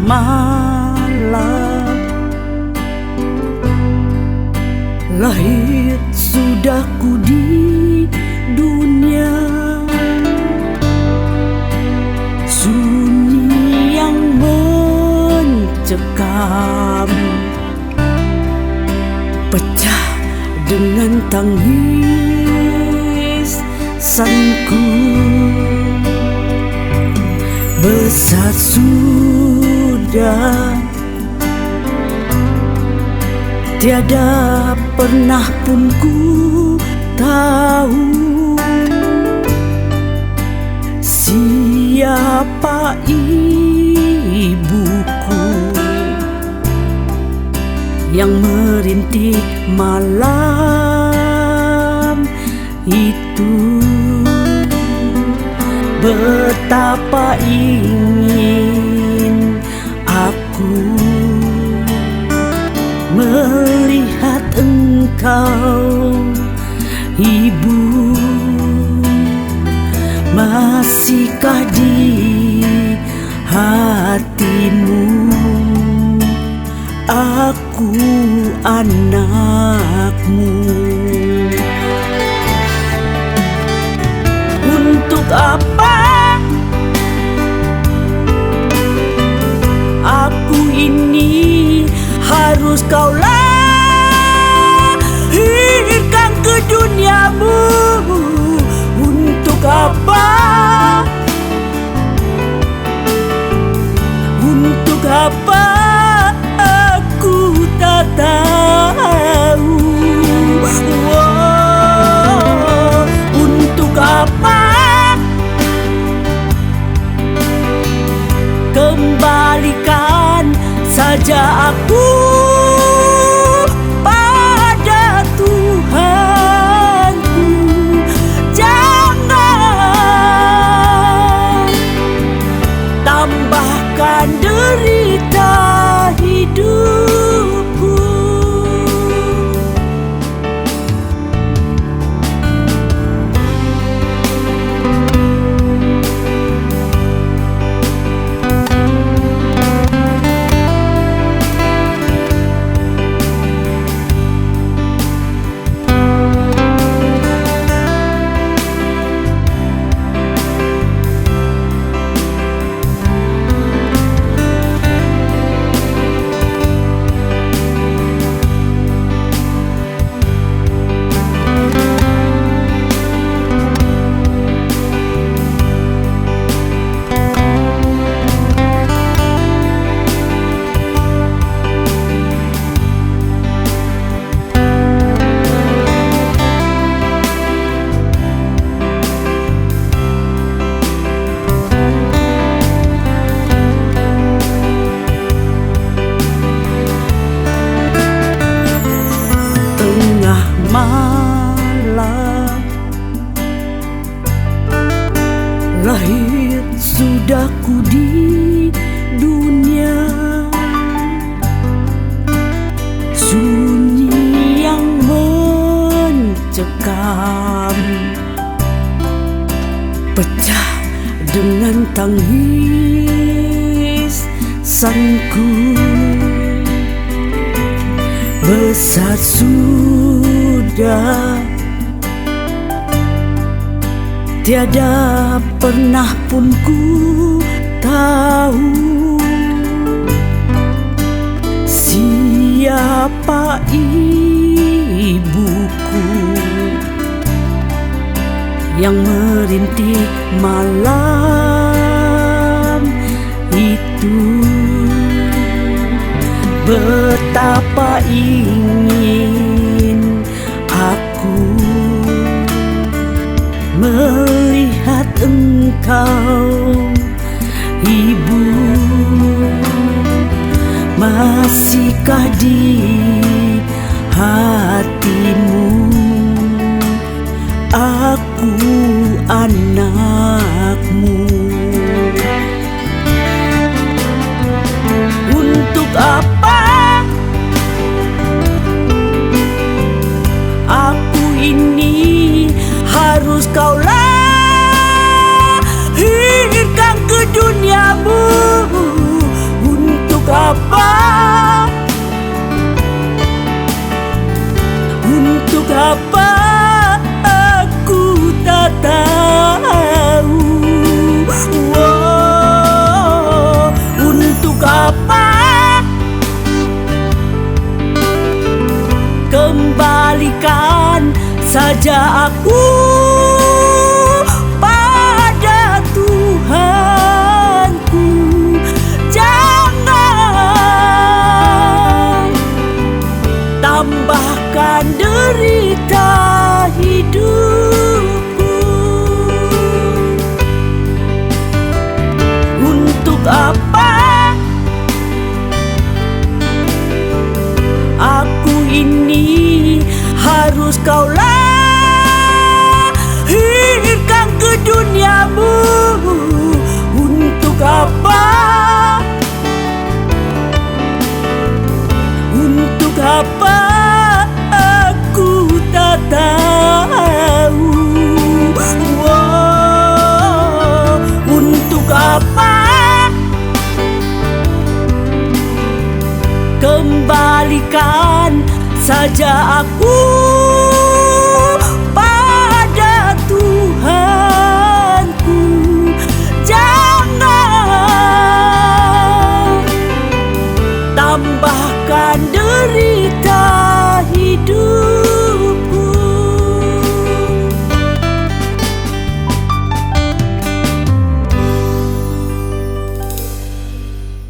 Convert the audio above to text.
malam, lahir sudahku di dunia. Sunyi yang mencekam, pecah dengan tangisanku. Besar sudah, tiada pernah pun ku tahu siapa ibuku yang merintih malam itu. Betapa ingin aku melihat engkau, Ibu. Masihkah di hatimu aku anakmu? Untuk apa aku ini harus kau lahirkan ke duniamu? Untuk apa? Untuk apa aku tak tahu? Untuk apa kembalikan saja aku pada Tuhanku. Jangan tambahkan derita hidupku. Malam, lahir sudahku di dunia. Sunyi yang mencekam, pecah dengan tangisanku. Besar sudah, tiada pernah pun ku tahu siapa ibuku yang merintih malam itu. Betapa ingin aku melihat engkau, Ibu. Masihkah di hatimu aku anakmu? Untuk apa aku ini harus kau lahirkan ke duniamu? Untuk saja aku